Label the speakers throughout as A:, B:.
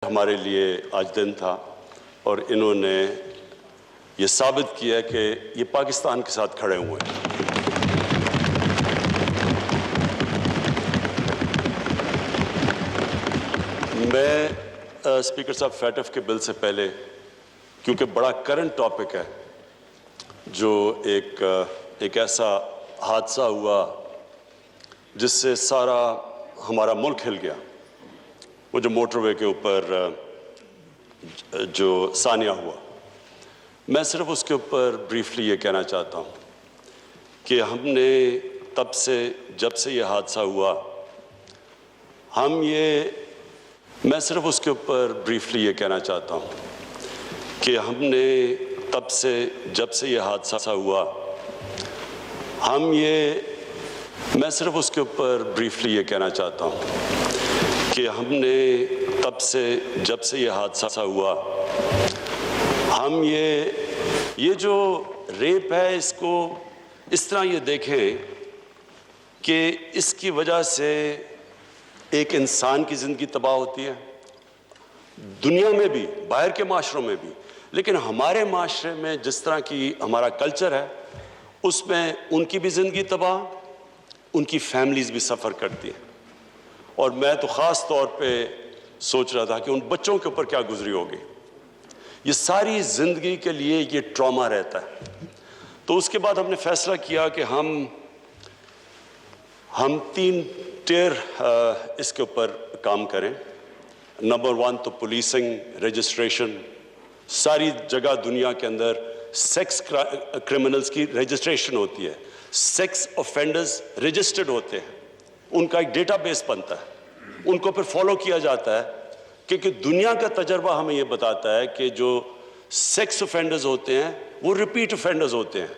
A: ہمارے لیے آج دن تھا اور انہوں نے یہ ثابت کیا کہ یہ پاکستان کے ساتھ کھڑے ہوئے ہیں۔ میں اسپیکر صاحب فیٹف کے بل سے پہلے، کیونکہ بڑا کرنٹ ٹاپک ہے، جو ایک ایسا حادثہ ہوا جس سے سارا ہمارا ملک ہل گیا، وہ جو موٹر وے کے اوپر جو ثانیہ ہوا، میں صرف اس کے اوپر بریفلی یہ کہنا چاہتا ہوں کہ ہم نے جب سے یہ حادثہ ہوا، میں صرف اس کے اوپر بریفلی یہ کہنا چاہتا ہوں کہ ہم نے جب سے یہ حادثہ ہوا، میں صرف اس کے اوپر بریفلی یہ کہنا چاہتا ہوں کہ ہم نے جب سے یہ حادثہ ہوا، یہ جو ریپ ہے، اس کو اس طرح یہ دیکھیں کہ اس کی وجہ سے ایک انسان کی زندگی تباہ ہوتی ہے، دنیا میں بھی، باہر کے معاشروں میں بھی، لیکن ہمارے معاشرے میں جس طرح کی ہمارا کلچر ہے، اس میں ان کی بھی زندگی تباہ، ان کی فیملیز بھی سفر کرتی ہیں۔ اور میں تو خاص طور پہ سوچ رہا تھا کہ ان بچوں کے اوپر کیا گزری ہوگی، یہ ساری زندگی کے لیے یہ ٹراما رہتا ہے۔ تو اس کے بعد ہم نے فیصلہ کیا کہ ہم 3 ٹیئر اس کے اوپر کام کریں۔ نمبر 1 تو پولیسنگ، رجسٹریشن، ساری جگہ دنیا کے اندر سیکس کرمنلز کی رجسٹریشن ہوتی ہے، سیکس آفینڈرز رجسٹرڈ ہوتے ہیں، ان کا ایک ڈیٹا بیس بنتا ہے، ان کو پھر فالو کیا جاتا ہے، کیونکہ دنیا کا تجربہ ہمیں یہ بتاتا ہے کہ جو سیکس آفینڈرز ہوتے ہیں وہ ریپیٹ آفینڈرز ہوتے ہیں۔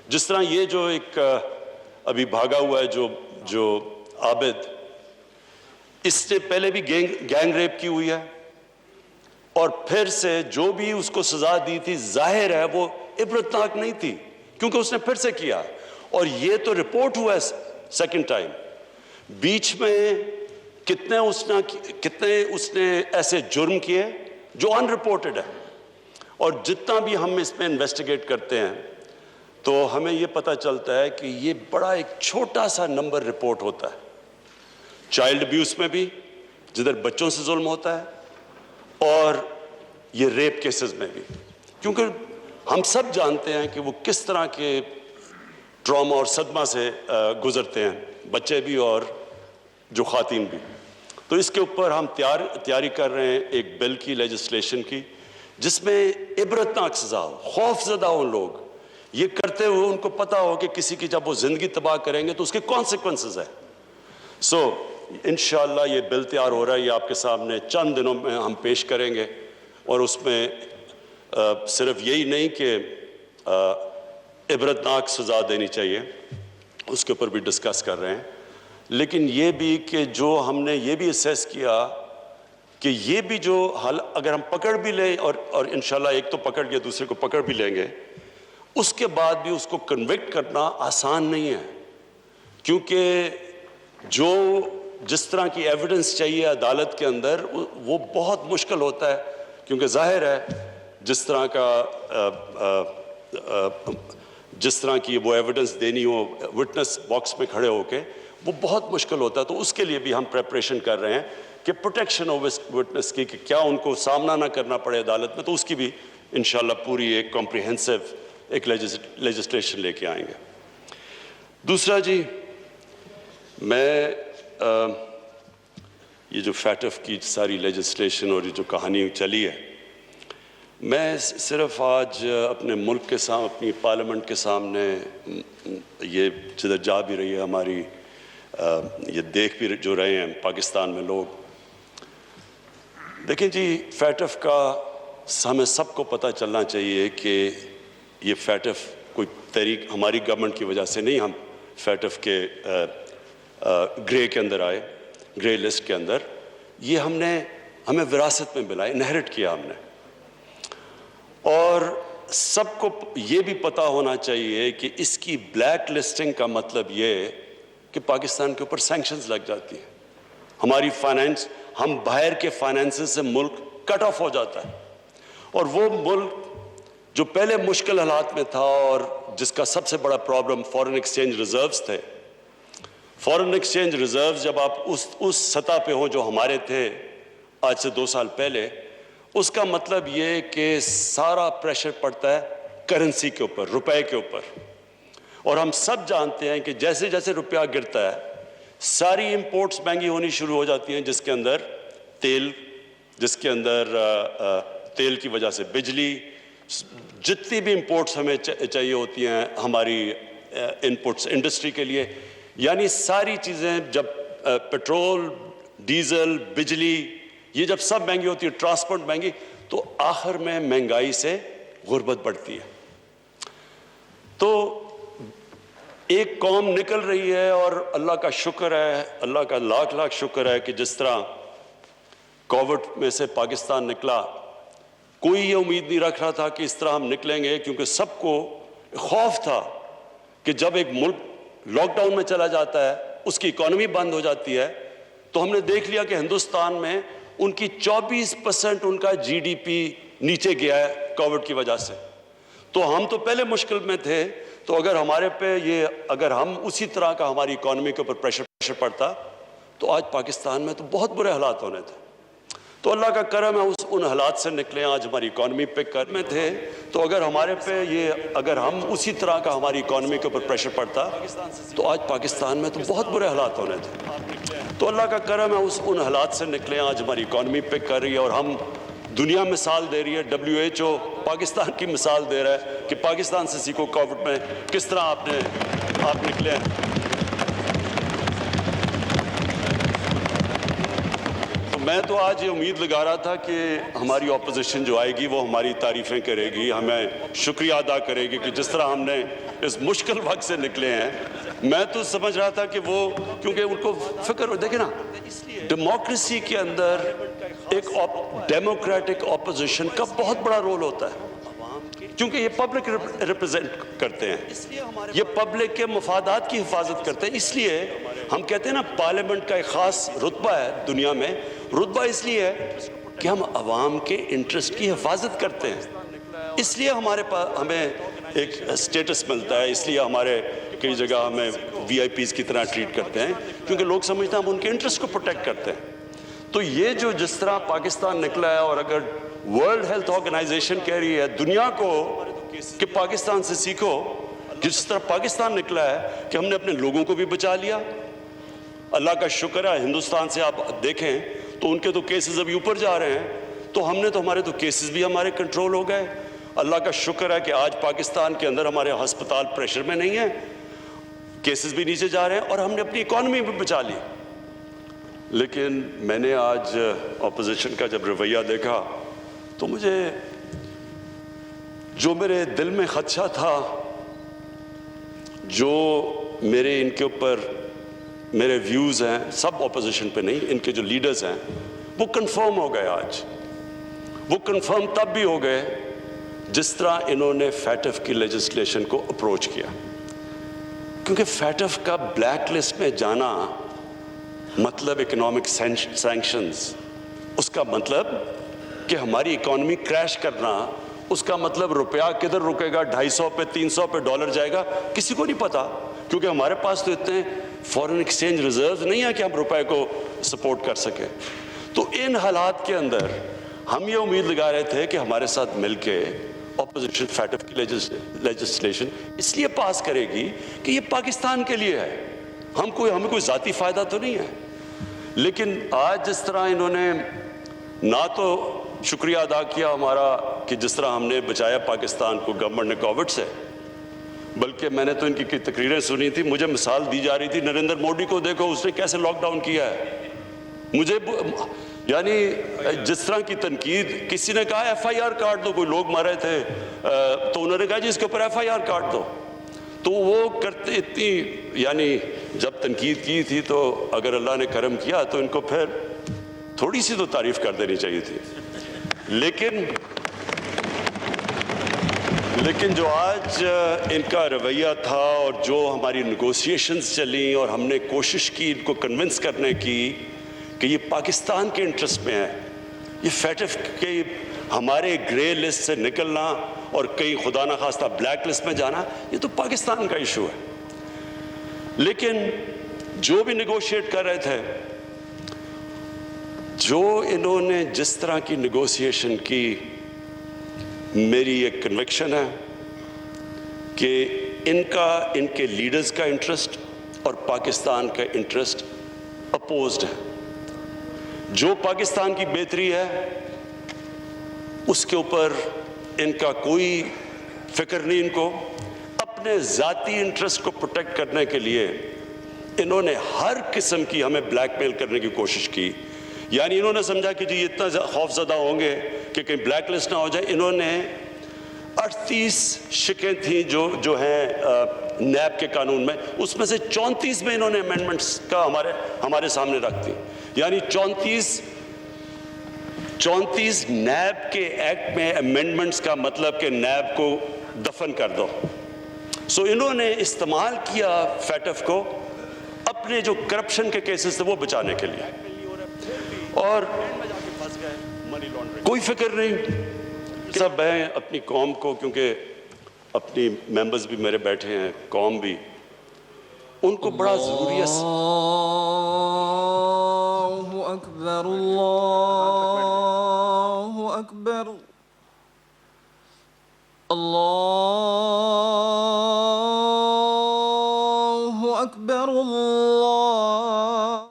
A: جس طرح یہ جو ایک ابھی بھاگا ہوا ہے جو عابد، اس سے پہلے بھی گینگ ریپ کی ہوئی ہے، اور پھر سے جو بھی اس کو سزا دی تھی، ظاہر ہے وہ عبرتناک نہیں تھی، کیونکہ اس نے پھر سے کیا، اور یہ تو رپورٹ ہوا ہے سیکنڈ ٹائم۔ بیچ میں کتنے اس نے ایسے جرم کیے جو ان رپورٹڈ ہے، اور جتنا بھی ہم اس میں انویسٹیگیٹ کرتے ہیں تو ہمیں یہ پتہ چلتا ہے کہ یہ بڑا ایک چھوٹا سا نمبر رپورٹ ہوتا ہے۔ چائلڈ ابیوس میں بھی، جدھر بچوں سے ظلم ہوتا ہے، اور یہ ریپ کیسز میں بھی، کیونکہ ہم سب جانتے ہیں کہ وہ کس طرح کے ٹراما اور صدمہ سے گزرتے ہیں، بچے بھی اور جو خواتین بھی۔ تو اس کے اوپر ہم تیاری کر رہے ہیں ایک بل کی، لیجسلیشن کی، جس میں عبرتناک سزا ہو، خوف زدہ ہو لوگ، یہ کرتے ہوئے ان کو پتہ ہو کہ کسی کی جب وہ زندگی تباہ کریں گے تو اس کے کانسیکوینسز ہیں۔ انشاءاللہ یہ بل تیار ہو رہا ہے، یہ آپ کے سامنے چند دنوں میں ہم پیش کریں گے، اور اس میں صرف یہی نہیں کہ عبرتناک سزا دینی چاہیے، اس کے اوپر بھی ڈسکس کر رہے ہیں، لیکن یہ بھی کہ جو ہم نے یہ بھی اسیس کیا کہ یہ بھی جو حل اگر ہم پکڑ بھی لیں، اور انشاءاللہ ایک تو پکڑ کے دوسرے کو پکڑ بھی لیں گے، اس کے بعد بھی اس کو کنوکٹ کرنا آسان نہیں ہے، کیونکہ جس طرح کی ایویڈنس چاہیے عدالت کے اندر وہ بہت مشکل ہوتا ہے، کیونکہ ظاہر ہے جس طرح کی وہ ایویڈنس دینی ہو وٹنس باکس میں کھڑے ہو کے، وہ بہت مشکل ہوتا ہے۔ تو اس کے لیے بھی ہم پریپریشن کر رہے ہیں کہ پروٹیکشن آف وٹنس کی، کہ کیا ان کو سامنا نہ کرنا پڑے عدالت میں، تو اس کی بھی انشاءاللہ پوری ایک کمپریہنسو ایک لیجسلیشن لے کے آئیں گے۔ دوسرا جی، میں یہ جو فیٹف کی ساری لیجسلیشن اور یہ جو کہانی چلی ہے، میں صرف آج اپنے ملک کے سامنے، اپنی پارلیمنٹ کے سامنے، یہ جدھر جا بھی رہی ہے ہماری، یہ دیکھ بھی جو رہے ہیں پاکستان میں لوگ، دیکھیں جی، فیٹف کا ہمیں سب کو پتہ چلنا چاہیے کہ یہ فیٹف کوئی تحریک ہماری گورنمنٹ کی وجہ سے نہیں، ہم فیٹف کے گرے کے اندر آئے، گرے لسٹ کے اندر، یہ ہمیں وراثت میں ملا، انہیرٹ کیا ہم نے، اور سب کو یہ بھی پتہ ہونا چاہیے کہ اس کی بلیک لسٹنگ کا مطلب یہ کہ پاکستان کے اوپر سینکشنز لگ جاتی ہیں، ہماری فائنینس، ہم باہر کے فائنینسز سے ملک کٹ آف ہو جاتا ہے. اور وہ ملک جو پہلے مشکل حالات میں تھا اور جس کا سب سے بڑا پرابلم فورن ایکسچینج ریزروز تھے، فورن ایکسچینج ریزروز جب آپ اس سطح پہ ہوں جو ہمارے تھے آج سے 2 سال پہلے، اس کا مطلب یہ کہ سارا پریشر پڑتا ہے کرنسی کے اوپر، روپے کے اوپر. اور ہم سب جانتے ہیں کہ جیسے جیسے روپیہ گرتا ہے ساری امپورٹس مہنگی ہونی شروع ہو جاتی ہیں، جس کے اندر تیل، جس کے اندر تیل کی وجہ سے بجلی، جتنی بھی امپورٹس ہمیں چاہیے ہوتی ہیں ہماری انپٹس انڈسٹری کے لیے، یعنی ساری چیزیں جب پیٹرول، ڈیزل، بجلی، یہ جب سب مہنگی ہوتی ہے، ٹرانسپورٹ مہنگی، تو آخر میں مہنگائی سے غربت بڑھتی ہے. تو ایک قوم نکل رہی ہے اور اللہ کا شکر ہے، اللہ کا لاکھ لاکھ شکر ہے کہ جس طرح کووڈ میں سے پاکستان نکلا، کوئی یہ امید نہیں رکھ رہا تھا کہ اس طرح ہم نکلیں گے، کیونکہ سب کو خوف تھا کہ جب ایک ملک لاک ڈاؤن میں چلا جاتا ہے، اس کی اکانومی بند ہو جاتی ہے. تو ہم نے دیکھ لیا کہ ہندوستان میں ان کی 24% ان کا جی ڈی پی نیچے گیا ہے کووڈ کی وجہ سے. تو ہم تو پہلے مشکل میں تھے، تو اگر ہمارے پہ اگر ہم اسی طرح کا ہماری اکانومی کے اوپر پریشر پڑتا تو آج پاکستان میں تو بہت برے حالات ہونے تھے. تو اللہ کا کرم ہے ان حالات سے نکلے، آج ہماری اکانومی پہ میں تھے. تو اگر ہمارے پہ اگر ہم اسی طرح کا ہماری اکانومی کے اوپر پریشر پڑتا تو آج پاکستان میں تو بہت برے حالات ہونے تھے. تو اللہ کا کرم ہے ان حالات سے نکلے، آج ہماری اکانومی پہ کر رہی ہے اور ہم دنیا مثال دے رہی ہے. WHO پاکستان کی مثال دے رہا ہے کہ پاکستان سے سیکھو کووڈ میں کس طرح آپ نکلے ہیں. میں تو آج یہ امید لگا رہا تھا کہ ہماری اپوزیشن جو آئے گی وہ ہماری تعریفیں کرے گی، ہمیں شکریہ ادا کرے گی کہ جس طرح ہم نے اس مشکل وقت سے نکلے ہیں. میں تو سمجھ رہا تھا کہ وہ کیونکہ ان کو فکر، دیکھیں نا، ڈیموکریسی کے اندر ایک ڈیموکریٹک اپوزیشن کا بہت بڑا رول ہوتا ہے، کیونکہ یہ پبلک ریپرزینٹ کرتے ہیں، یہ پبلک کے مفادات کی حفاظت کرتے ہیں. اس لیے ہم کہتے ہیں نا پارلیمنٹ کا ایک خاص رتبہ ہے دنیا میں. رتبہ اس لیے ہے کہ ہم عوام کے انٹرسٹ کی حفاظت کرتے ہیں، اس لیے ہمارے پاس ہمیں ایک سٹیٹس ملتا ہے، اس لیے ہمارے کئی جگہ ہمیں VIPs کی طرح ٹریٹ کرتے ہیں، کیونکہ لوگ سمجھتے ہیں ہم ان کے انٹرسٹ کو پروٹیکٹ کرتے ہیں. تو یہ جو جس طرح پاکستان نکلا ہے، اور اگر ورلڈ ہیلتھ آرگنائزیشن کہہ رہی ہے دنیا کو کہ پاکستان سے سیکھو، جس طرح پاکستان نکلا ہے کہ ہم نے اپنے لوگوں کو بھی بچا لیا. اللہ کا شکر ہے ہندوستان سے آپ دیکھیں تو ان کے تو کیسز ابھی اوپر جا رہے ہیں، تو ہم نے تو ہمارے تو کیسز بھی ہمارے کنٹرول ہو گئے. اللہ کا شکر ہے کہ آج پاکستان کے اندر ہمارے ہسپتال پریشر میں نہیں ہیں، کیسز بھی نیچے جا رہے ہیں، اور ہم نے اپنی اکانومی بھی بچا لی. لیکن میں نے آج اپوزیشن کا جب رویہ دیکھا تو مجھے جو میرے دل میں خدشہ تھا، جو میرے ان کے اوپر میرے ویوز ہیں، سب اپوزیشن پہ نہیں، ان کے جو لیڈرز ہیں وہ کنفرم ہو گئے. آج وہ کنفرم تب بھی ہو گئے جس طرح انہوں نے فیٹف کی لیجسلیشن کو اپروچ کیا. کیونکہ فیٹف کا بلیک لسٹ میں جانا مطلب اکنامک سینکشنز، اس کا مطلب کہ ہماری اکانومی کریش کرنا، اس کا مطلب روپیہ کدھر رکے گا، 250 پہ 300 پہ ڈالر جائے گا، کسی کو نہیں پتا. کیونکہ ہمارے پاس تو اتنے فورن ایکسچینج ریزروز نہیں ہے کہ ہم روپے کو سپورٹ کر سکیں. تو ان حالات کے اندر ہم یہ امید لگا رہے تھے کہ ہمارے ساتھ مل کے اپوزیشن فیٹف کی لیجسلیشن اس لیے پاس کرے گی کہ یہ پاکستان کے لیے ہے، ہمیں کوئی ذاتی فائدہ تو نہیں ہے. لیکن آج جس طرح انہوں نے نہ تو شکریہ ادا کیا ہمارا کہ جس طرح ہم نے بچایا پاکستان کو گورنمنٹ نے کووڈ سے، بلکہ میں نے تو ان کی تقریریں سنی تھی، مجھے مثال دی جا رہی تھی نریندر مودی کو دیکھو اس نے کیسے لاک ڈاؤن کیا ہے. مجھے یعنی جس طرح کی تنقید، کسی نے کہا FIR کاٹ دو، کوئی لوگ مرے تھے تو انہوں نے کہا جی اس کے اوپر FIR کاٹ دو. تو وہ کرتے اتنی، یعنی جب تنقید کی تھی تو اگر اللہ نے کرم کیا تو ان کو پھر تھوڑی سی تو تعریف کر دینی چاہیے تھی. لیکن جو آج ان کا رویہ تھا اور جو ہماری نیگوسیشنز چلیں اور ہم نے کوشش کی ان کو کنونس کرنے کی کہ یہ پاکستان کے انٹرسٹ میں ہے یہ فیٹف کے ہمارے گرے لسٹ سے نکلنا اور کہیں خدا نہ خواستہ بلیک لسٹ میں جانا، یہ تو پاکستان کا ایشو ہے. لیکن جو بھی نیگوشیٹ کر رہے تھے، جو انہوں نے جس طرح کی نیگوسیشن کی، میری ایک کنوکشن ہے کہ ان کے لیڈرز کا انٹرسٹ اور پاکستان کا انٹرسٹ اپوزڈ ہے. جو پاکستان کی بہتری ہے اس کے اوپر ان کا کوئی فکر نہیں. ان کو اپنے ذاتی انٹرسٹ کو پروٹیکٹ کرنے کے لیے انہوں نے ہر قسم کی ہمیں بلیک میل کرنے کی کوشش کی. یعنی انہوں نے سمجھا کہ جی یہ اتنا خوف زدہ ہوں گے کہ کہیں بلیک لسٹ نہ ہو جائے. انہوں نے 38 شکیں تھیں جو ہیں نیب کے قانون میں، اس میں سے 34 میں انہوں نے امینڈمنٹس کا ہمارے سامنے رکھ دی. یعنی 34 نیب کے ایکٹ میں امینڈمنٹس کا مطلب کہ نیب کو دفن کر دو. سو انہوں نے استعمال کیا فیٹف کو اپنے جو کرپشن کے کیسز تھے وہ بچانے کے لیے، اور کوئی فکر نہیں. سب ہیں اپنی قوم کو، کیونکہ اپنی ممبرز بھی میرے بیٹھے ہیں، قوم بھی، ان کو بڑا ضروری ہے.
B: اللہ اکبر، اللہ اکبر، اللہ اکبر، اللہ.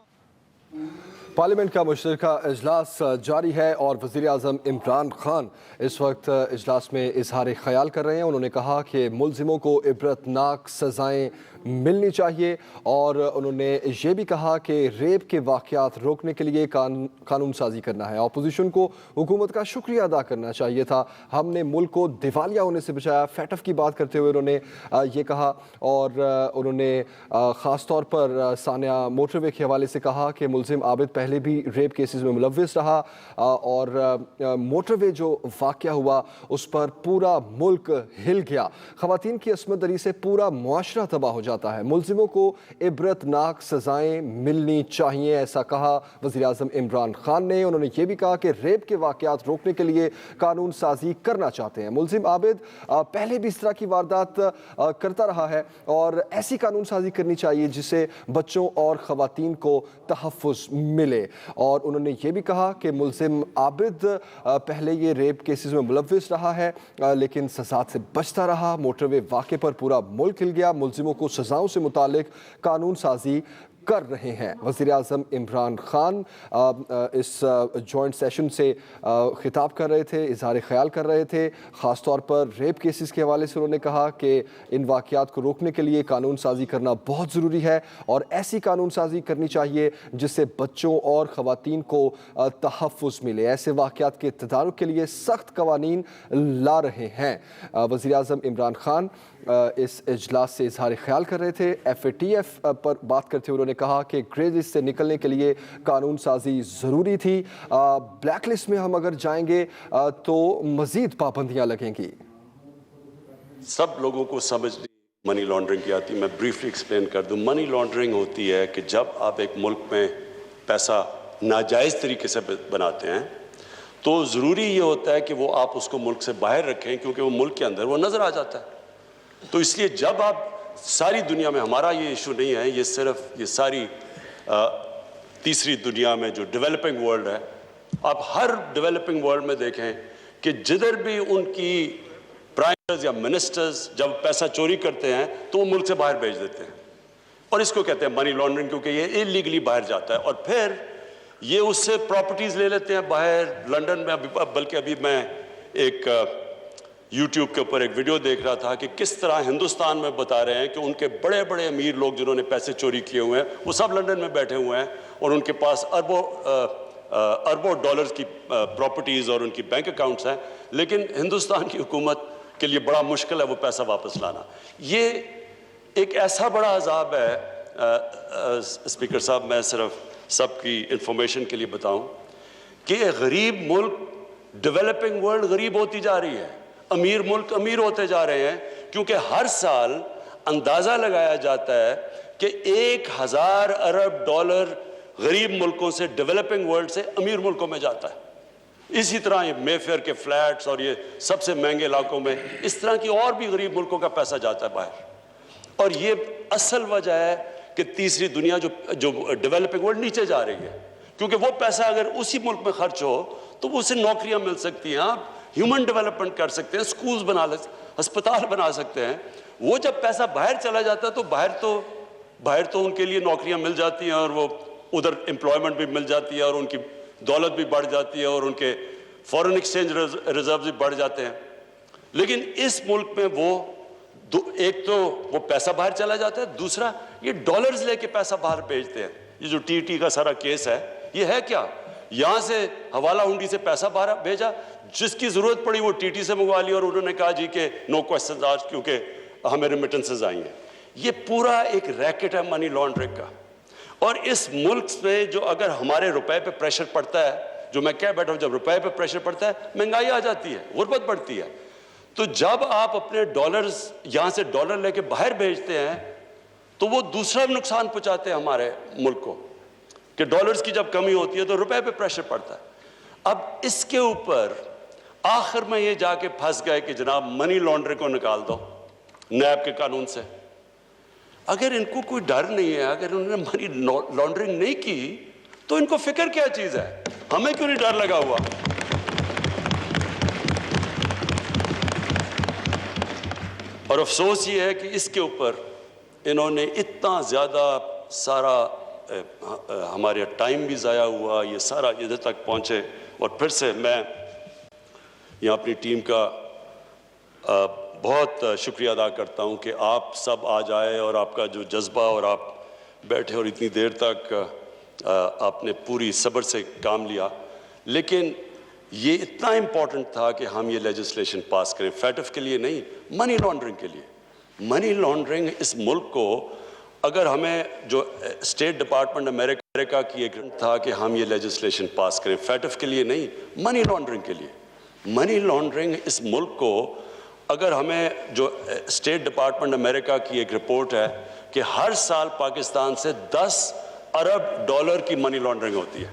C: پارلیمنٹ کا مشترکہ اجلاس جاری ہے اور وزیر اعظم عمران خان اس وقت اجلاس میں اظہار خیال کر رہے ہیں. انہوں نے کہا کہ ملزموں کو عبرتناک سزائیں ملنی چاہیے، اور انہوں نے یہ بھی کہا کہ ریپ کے واقعات روکنے کے لیے قانون سازی کرنا ہے. اپوزیشن کو حکومت کا شکریہ ادا کرنا چاہیے تھا، ہم نے ملک کو دیوالیہ ہونے سے بچایا. فیٹف کی بات کرتے ہوئے انہوں نے یہ کہا، اور انہوں نے خاص طور پر ثانیہ موٹر وے کے حوالے سے کہا کہ ملزم عابد پہلے بھی ریپ کیسز میں ملوث رہا، اور موٹر وے جو واقعہ ہوا اس پر پورا ملک ہل گیا. خواتین کی عصمت دری سے پورا معاشرہ تباہ ہو جاتا ہے. ملزموں کو عبرتناک سزائیں ملنی چاہیے، ایسا کہا وزیر اعظم عمران خان نے. انہوں نے یہ بھی کہا کہ ریپ کے واقعات روکنے کے لیے قانون سازی کرنا چاہتے ہیں. ملزم عابد پہلے بھی اس طرح کی واردات کرتا رہا ہے، اور ایسی قانون سازی کرنی چاہیے جس سے بچوں اور خواتین کو تحفظ ملے. اور انہوں نے یہ بھی کہا کہ ملزم عابد پہلے یہ ریپ کیسز میں ملوث رہا ہے لیکن سزات سے بچتا رہا. موٹر وے واقعے پر پورا ملک ہل گیا. ملزموں کو سزاؤں سے متعلق قانون سازی کر رہے ہیں. وزیر اعظم عمران خان اس جوائنٹ سیشن سے خطاب کر رہے تھے، اظہار خیال کر رہے تھے. خاص طور پر ریپ کیسز کے حوالے سے انہوں نے کہا کہ ان واقعات کو روکنے کے لیے قانون سازی کرنا بہت ضروری ہے، اور ایسی قانون سازی کرنی چاہیے جس سے بچوں اور خواتین کو تحفظ ملے. ایسے واقعات کے تدارک کے لیے سخت قوانین لا رہے ہیں. وزیر اعظم عمران خان اس اجلاس سے اظہار خیال کر رہے تھے. FATF پر بات کرتے ہوئے انہوں نے کہا کہ گرے لسٹ سے نکلنے کے لیے قانون سازی ضروری تھی. بلیک لسٹ میں ہم اگر جائیں گے تو مزید پابندیاں لگیں گی.
A: سب لوگوں کو سمجھ منی لانڈرنگ کی آتی. میں بریفلی ایکسپلین کر دوں. منی لانڈرنگ ہوتی ہے کہ جب آپ ایک ملک میں پیسہ ناجائز طریقے سے بناتے ہیں تو ضروری یہ ہوتا ہے کہ وہ آپ اس کو ملک سے باہر رکھیں، کیونکہ وہ ملک کے اندر وہ نظر آ جاتا ہے. تو اس لیے جب آپ ساری دنیا میں، ہمارا یہ ایشو نہیں ہے، یہ صرف یہ ساری تیسری دنیا میں جو ڈیولپنگ ورلڈ ہے، آپ ہر ڈیولپنگ ورلڈ میں دیکھیں کہ جدھر بھی ان کی پرائم منسٹرز یا منسٹرز جب پیسہ چوری کرتے ہیں تو وہ ملک سے باہر بھیج دیتے ہیں، اور اس کو کہتے ہیں منی لانڈرنگ، کیونکہ یہ انلیگلی باہر جاتا ہے. اور پھر یہ اس سے پراپرٹیز لے لیتے ہیں باہر. لنڈن میں بلکہ ابھی میں ایک یوٹیوب کے اوپر ایک ویڈیو دیکھ رہا تھا کہ کس طرح ہندوستان میں بتا رہے ہیں کہ ان کے بڑے بڑے امیر لوگ جنہوں نے پیسے چوری کیے ہوئے ہیں وہ سب لنڈن میں بیٹھے ہوئے ہیں، اور ان کے پاس اربوں ڈالرز کی پراپرٹیز اور ان کی بینک اکاؤنٹس ہیں، لیکن ہندوستان کی حکومت کے لیے بڑا مشکل ہے وہ پیسہ واپس لانا. یہ ایک ایسا بڑا عذاب ہے. اسپیکر صاحب، میں صرف سب کی انفارمیشن کے لیے بتاؤں کہ غریب ملک، ڈیولپنگ ورلڈ غریب ہوتی جا رہی ہے، امیر ملک امیر ہوتے جا رہے ہیں، کیونکہ ہر سال اندازہ لگایا جاتا ہے کہ 1000 ارب ڈالر غریب ملکوں سے، ڈیولپنگ ورلڈ سے امیر ملکوں میں جاتا ہے. اسی طرح یہ مے فیئر کے فلیٹس اور یہ سب سے مہنگے علاقوں میں اس طرح کی اور بھی غریب ملکوں کا پیسہ جاتا ہے باہر. اور یہ اصل وجہ ہے کہ تیسری دنیا جو ڈیولپنگ ورلڈ نیچے جا رہی ہے, کیونکہ وہ پیسہ اگر اسی ملک میں خرچ ہو تو وہ اسے نوکریاں مل سکتی ہیں, آپ ہیومن ڈیولپمنٹ کر سکتے ہیں, سکولز بنا ہسپتال بنا سکتے ہیں. وہ جب پیسہ باہر چلا جاتا ہے تو باہر تو ان کے لیے نوکریاں مل جاتی ہیں اور وہ ادھر امپلائمنٹ بھی مل جاتی ہے اور ان کی دولت بھی بڑھ جاتی ہے اور ان کے فورن ایکسچینج ریزروز بھی بڑھ جاتے ہیں. لیکن اس ملک میں ایک تو وہ پیسہ باہر چلا جاتا ہے, دوسرا یہ ڈالرز لے کے پیسہ باہر بھیجتے ہیں. یہ جو ٹی کا سارا کیس ہے یہ ہے کیا, یہاں سے حوالہ ہنڈی سے پیسہ باہر بھیجا, جس کی ضرورت پڑی وہ ٹی سے منگوا لی اور انہوں نے کہا جی کہ نو کوسچنز آج کیونکہ ہمیں ریمیٹنسز آئی ہیں. یہ پورا ایک ریکٹ ہے منی لانڈرنگ کا. اور اس ملک میں جو اگر ہمارے روپے پہ پریشر پڑتا ہے, جو میں کہہ بیٹھا ہوں, جب روپے پہ پریشر پڑتا ہے مہنگائی آ جاتی ہے, غربت بڑھتی ہے. تو جب آپ اپنے ڈالرز یہاں سے ڈالر لے کے باہر بھیجتے ہیں تو وہ دوسرا نقصان پہنچاتے ہیں ہمارے ملک کو, کہ ڈالرز کی جب کمی ہوتی ہے تو روپے پہ پریشر پڑتا ہے. اب اس کے اوپر آخر میں یہ جا کے پھنس گئے کہ جناب منی لانڈرنگ کو نکال دو نیب کے قانون سے. اگر ان کو کوئی ڈر نہیں ہے, اگر انہوں نے منی لانڈرنگ نہیں کی تو ان کو فکر کیا چیز ہے, ہمیں کیوں نہیں ڈر لگا ہوا. اور افسوس یہ ہے کہ اس کے اوپر انہوں نے اتنا زیادہ سارا ہمارے ٹائم بھی ضائع ہوا, یہ سارا ادھر تک پہنچے. اور پھر سے میں یہاں اپنی ٹیم کا بہت شکریہ ادا کرتا ہوں کہ آپ سب آج آئے اور آپ کا جو جذبہ, اور آپ بیٹھے اور اتنی دیر تک آپ نے پوری صبر سے کام لیا. لیکن یہ اتنا امپورٹنٹ تھا کہ ہم یہ لیجسلیشن پاس کریں, فیٹف کے لیے نہیں, منی لانڈرنگ کے لیے. منی لانڈرنگ اس ملک کو, اگر ہمیں جو اسٹیٹ ڈپارٹمنٹ امریکہ کی ایک تھا کہ ہم یہ لیجسلیشن پاس کریں, فیٹف کے لیے نہیں, منی لانڈرنگ کے لیے. منی لانڈرنگ اس ملک کو, اگر ہمیں جو اسٹیٹ ڈپارٹمنٹ امریکہ کی ایک رپورٹ ہے کہ ہر سال پاکستان سے 10 ارب ڈالر کی منی لانڈرنگ ہوتی ہے.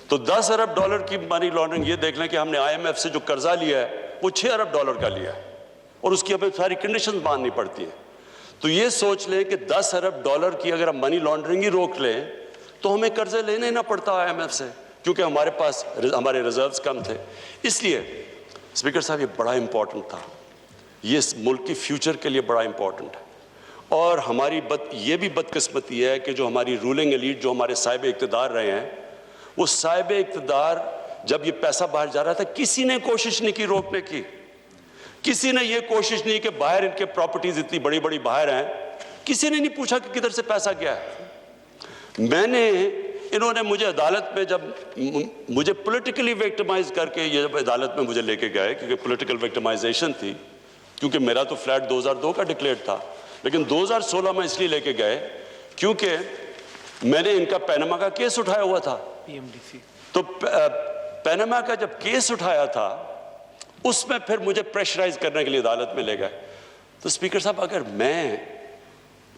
A: تو 10 ارب ڈالر کی منی لانڈرنگ, یہ دیکھ لیں کہ ہم نے IMF سے جو قرضہ لیا ہے وہ 6 ارب ڈالر کا لیا ہے اور اس کی ہمیں ساری کنڈیشنز ماننی پڑتی ہیں. تو یہ سوچ لیں کہ 10 ارب ڈالر کی اگر ہم منی لانڈرنگ ہی روک لیں تو ہمیں قرضے لینے نہ پڑتا IMF سے, کیونکہ ہمارے پاس ہمارے ریزروز کم تھے. اس لیے اسپیکر صاحب یہ بڑا امپورٹنٹ تھا, یہ اس ملک کی فیوچر کے لیے بڑا امپورٹنٹ ہے. اور ہماری یہ بھی بدقسمتی ہے کہ جو ہماری رولنگ ایلیٹ, جو ہمارے صاحب اقتدار رہے ہیں, وہ صاحب اقتدار جب یہ پیسہ باہر جا رہا تھا کسی نے کوشش نہیں کی روکنے کی. کسی نے یہ کوشش نہیں کہ باہر ان کے پراپرٹیز اتنی بڑی بڑی باہر ہیں, کسی نے نہیں پوچھا کہ کدھر سے پیسہ گیا ہے. انہوں نے مجھے عدالت میں جب مجھے پولیٹیکلی وکٹمائز کر کے یہ جب عدالت میں مجھے لے کے گئے, کیونکہ پولیٹیکل وکٹمائزیشن تھی, کیونکہ میرا تو فلیٹ 2002 کا ڈکلیئر تھا, لیکن 2016 میں اس لیے لے کے گئے کیونکہ میں نے ان کا پینما کا کیس اٹھایا ہوا تھا. تو پینما کا جب کیس اٹھایا تھا اس میں پھر مجھے پریشرائز کرنے کے لیے عدالت میں لے گئے. تو اسپیکر صاحب, اگر میں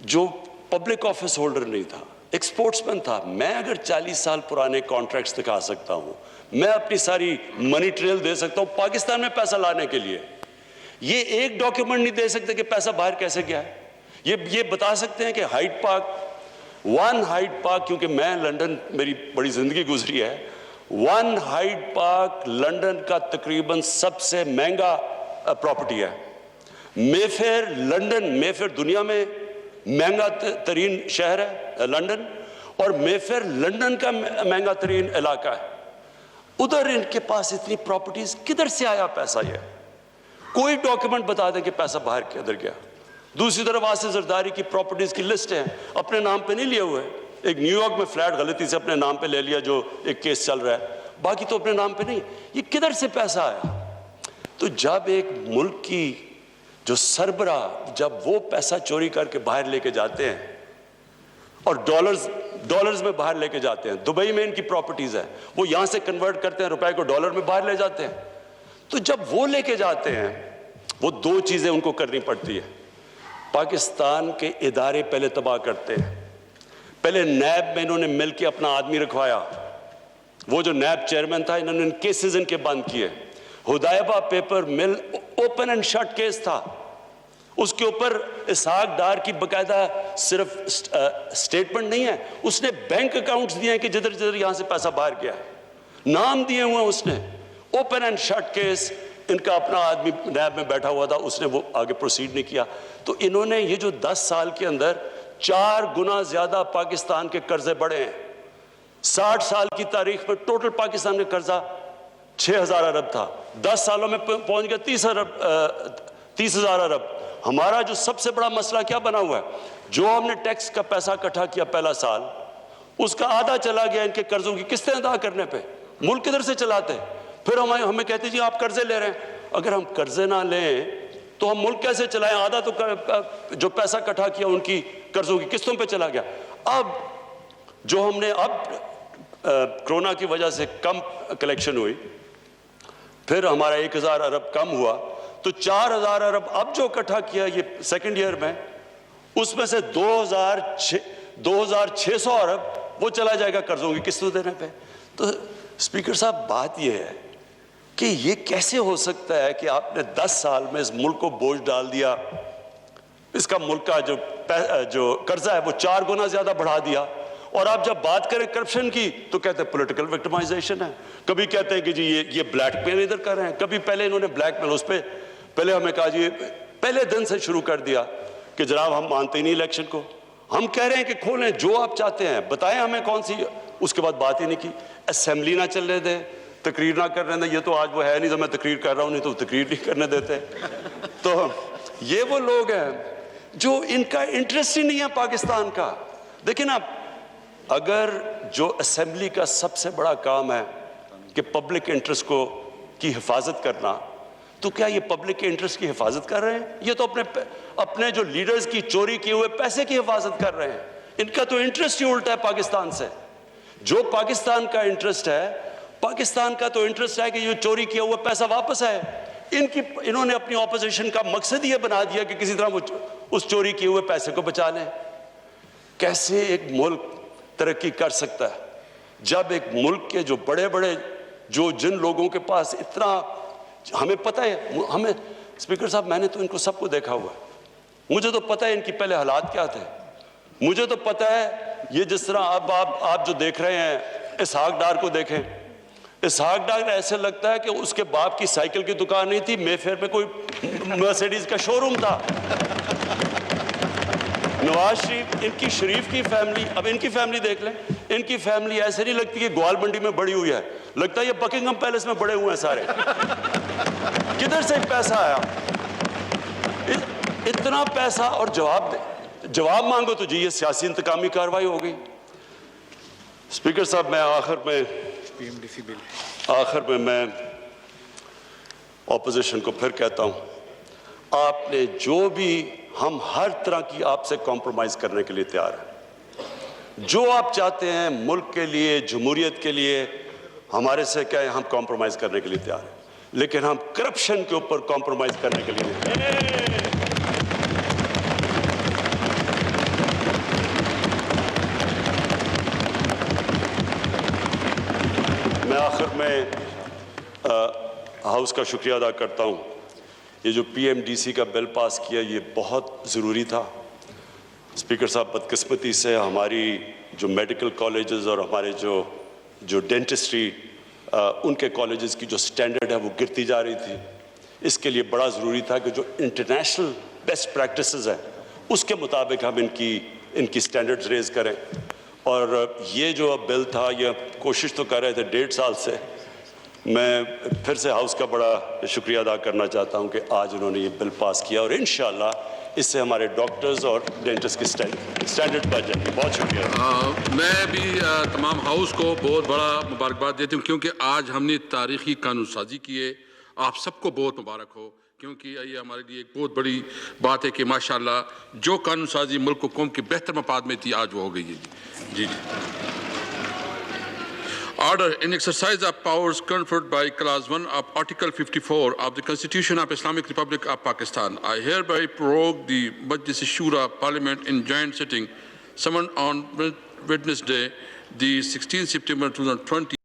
A: جو پبلک آفس ہولڈر نہیں تھا, ایکسپورٹس مین تھا, میں اگر 40 سال پرانے کانٹریکٹس دکھا سکتا ہوں, میں اپنی ساری منی ٹریل دے سکتا ہوں پاکستان میں پیسہ لانے کے لیے, یہ ایک ڈاکیومنٹ نہیں دے سکتے کہ پیسہ باہر کیسے گیا ہے. یہ بتا سکتے ہیں کہ ہائیڈ پارک, کیونکہ میں لنڈن, میری بڑی زندگی گزری ہے, 1 ہائیڈ پارک لنڈن کا تقریباً سب سے مہنگا پراپرٹی ہے. مے فیئر دنیا میں مہنگا ترین شہر ہے لنڈن, اور مے فیئر لنڈن کا مہنگا ترین علاقہ ہے. ادھر ان کے پاس اتنی پراپرٹیز, کدھر سے آیا پیسہ؟ یہ کوئی ڈاکیومنٹ بتا دیں کہ پیسہ باہر کدھر گیا. دوسری طرف آصف زرداری کی پراپرٹیز کی لسٹ ہیں, اپنے نام پہ نہیں لیے ہوئے. ایک نیو یارک میں فلیٹ غلطی سے اپنے نام پہ لے لیا جو ایک کیس چل رہا ہے, باقی تو اپنے نام پہ نہیں. یہ کدھر سے پیسہ آیا؟ تو جب ایک ملک کی جو سربراہ جب وہ پیسہ چوری کر کے باہر لے کے جاتے ہیں اور ڈالرز میں باہر لے کے جاتے ہیں, دبئی میں ان کی پراپرٹیز ہے, وہ یہاں سے کنورٹ کرتے ہیں, روپے کو ڈالر میں باہر لے جاتے ہیں. تو جب وہ لے کے جاتے ہیں, وہ 2 چیزیں ان کو کرنی پڑتی ہے. پاکستان کے ادارے پہلے تباہ کرتے ہیں. پہلے نیب میں انہوں نے مل کے اپنا آدمی رکھوایا, وہ جو نیب چیئرمین تھا انہوں نے کیسز ان کے بند کیے. ہدایبہ پیپر مل اوپن اینڈ شٹ کیس تھا, اس کے اوپر اسحاق ڈار کی باقاعدہ صرف سٹیٹمنٹ نہیں ہے, اس نے بینک اکاؤنٹس دیے ہیں کہ جدھر جدھر یہاں سے پیسہ باہر گیا ہے, نام دیے ہوئے ہیں اس نے. اوپن اینڈ شٹ کیس, ان کا اپنا آدمی نیب میں بیٹھا ہوا تھا, اس نے وہ آگے پروسیڈ نہیں کیا. تو انہوں نے یہ جو 10 سال کے اندر 4 گنا زیادہ پاکستان کے قرضے بڑھے ہیں. 60 سال کی تاریخ میں ٹوٹل پاکستان کا قرضہ 6,000 ارب تھا, 10 سالوں میں پہنچ گیا 30,000 ارب. ہمارا جو سب سے بڑا مسئلہ کیا بنا ہوا ہے, جو ہم نے ٹیکس کا پیسہ اکٹھا کیا پہلا سال, اس کا آدھا چلا گیا ان کے قرضوں کی قسطیں ادا کرنے پہ. ملک کدھر سے چلاتے ہیں؟ پھر ہمیں کہتے جی آپ قرضے لے رہے ہیں. اگر ہم قرضے نہ لیں تو ہم ملک کیسے چلائیں؟ آدھا تو جو پیسہ اکٹھا کیا ان کی قرضوں کی قسطوں پہ چلا گیا. اب جو ہم نے کرونا کی وجہ سے کم کلیکشن ہوئی, پھر ہمارا 1,000 ارب کم ہوا, تو 4,000 ارب اب جو اکٹھا کیا یہ سیکنڈ ایئر میں, اس میں سے 2,600 ارب وہ چلا جائے گا قرضوں کی قسطوں دینے پہ. تو اسپیکر صاحب بات یہ ہے کہ یہ کیسے ہو سکتا ہے کہ آپ نے 10 سال میں اس ملک کو بوجھ ڈال دیا, اس کا ملک کا جو قرضہ ہے وہ 4 گنا زیادہ بڑھا دیا, اور آپ جب بات کریں کرپشن کی تو کہتے ہیں پولیٹیکل وکٹمائزیشن ہے, کبھی کہتے ہیں کہ جی یہ بلیک میل ادھر کر رہے ہیں, کبھی پہلے انہوں نے بلیک میل اس پہ پہلے ہمیں کہا جی پہلے دن سے شروع کر دیا کہ جناب ہم مانتے ہی نہیں الیکشن کو, ہم کہہ رہے ہیں کہ کھولیں جو آپ چاہتے ہیں, بتائیں ہمیں کون سی. اس کے بعد بات ہی نہیں کی, اسمبلی نہ چلنے دیں, تقریر نہ کرنے دیں. یہ تو آج وہ ہے نہیں تو میں تقریر کر رہا ہوں, نہیں تو تقریر نہیں کرنے دیتے. تو یہ وہ لوگ ہیں جو ان کا انٹرسٹ ہی نہیں ہے پاکستان کا. دیکھیں نا, اگر جو اسمبلی کا سب سے بڑا کام ہے کہ پبلک انٹرسٹ کی حفاظت کرنا, تو کیا یہ پبلک کے انٹرسٹ کی حفاظت کر رہے ہیں؟ یہ تو اپنے جو لیڈرز کی چوری کیے ہوئے پیسے کی حفاظت کر رہے ہیں. ان کا تو انٹرسٹ ہی الٹا ہے پاکستان سے. جو پاکستان کا انٹرسٹ ہے, پاکستان کا تو انٹرسٹ ہے کہ یہ چوری کیا ہوا پیسہ واپس ہے. انہوں نے اپنی اپوزیشن کا مقصد یہ بنا دیا کہ کسی طرح وہ اس چوری کیے ہوئے پیسے کو بچا لیں. کیسے ایک ملک ترقی کر سکتا ہے جب ایک ملک کے جو بڑے بڑے جن لوگوں کے پاس اتنا, ہمیں پتہ ہے, ہمیں اسپیکر صاحب میں نے تو ان کو سب کو دیکھا ہوا ہے, مجھے تو پتہ ہے ان کی پہلے حالات کیا تھے. مجھے تو پتہ ہے یہ جس طرح اب آپ جو دیکھ رہے ہیں, اسحاق ڈار کو دیکھیں. اسحاق ڈار ایسے لگتا ہے کہ اس کے باپ کی سائیکل کی دکان نہیں تھی, مے فیئر میں کوئی مرسیڈیز کا شو روم تھا. نواز شریف کی فیملی, اب ان کی فیملی دیکھ لیں, ان کی فیملی ایسے نہیں لگتی کہ گوال منڈی میں بڑی ہوئی ہے, لگتا ہے یہ بکنگھم پیلس میں بڑے ہوئے ہیں سارے. کدھر سے پیسہ آیا اتنا پیسہ؟ اور جواب مانگو تو جی یہ سیاسی انتقامی کاروائی ہو گئی. اسپیکر صاحب میں آخر میں اپوزیشن کو پھر کہتا ہوں, آپ نے جو بھی, ہم ہر طرح کی آپ سے کمپرومائز کرنے کے لیے تیار ہیں. جو آپ چاہتے ہیں ملک کے لیے, جمہوریت کے لیے, ہمارے سے کہیں ہم کمپرومائز کرنے کے لیے تیار ہیں, لیکن ہم کرپشن کے اوپر کمپرومائز کرنے کے لیے نہیں. میں آخر میں ہاؤس کا شکریہ ادا کرتا ہوں. یہ جو پی ایم ڈی سی کا بل پاس کیا یہ بہت ضروری تھا. اسپیکر صاحب بدقسمتی سے ہماری جو میڈیکل کالجز اور ہمارے جو ڈینٹسٹری ان کے کالجز کی جو سٹینڈرڈ ہے وہ گرتی جا رہی تھی. اس کے لیے بڑا ضروری تھا کہ جو انٹرنیشنل بیسٹ پریکٹسز ہیں اس کے مطابق ہم ان کی سٹینڈرڈز ریز کریں. اور یہ جو بل تھا, یہ کوشش تو کر رہے تھے 1.5 سال سے. میں پھر سے ہاؤس کا بڑا شکریہ ادا کرنا چاہتا ہوں کہ آج انہوں نے یہ بل پاس کیا, اور انشاءاللہ اس سے ہمارے ڈاکٹرز اور ڈینٹسٹ کی سٹینڈرڈ بڑھ جائے گی. بہت شکریہ.
D: میں بھی تمام ہاؤس کو بہت بڑا مبارکباد دیتی ہوں, کیونکہ آج ہم نے تاریخی قانون سازی کی ہے. آپ سب کو بہت مبارک ہو, کیونکہ یہ ہمارے لیے ایک بہت بڑی بات ہے کہ ماشاءاللہ جو قانون سازی ملک و قوم کے بہتر مفاد میں تھی آج وہ ہو گئی ہے. جی Order in exercise of powers conferred by Clause 1 of Article 54 of the Constitution of Islamic Republic of Pakistan, I hereby prorogue the Majlis Shura Parliament in joint sitting summoned on Wednesday, the 16th September 2020.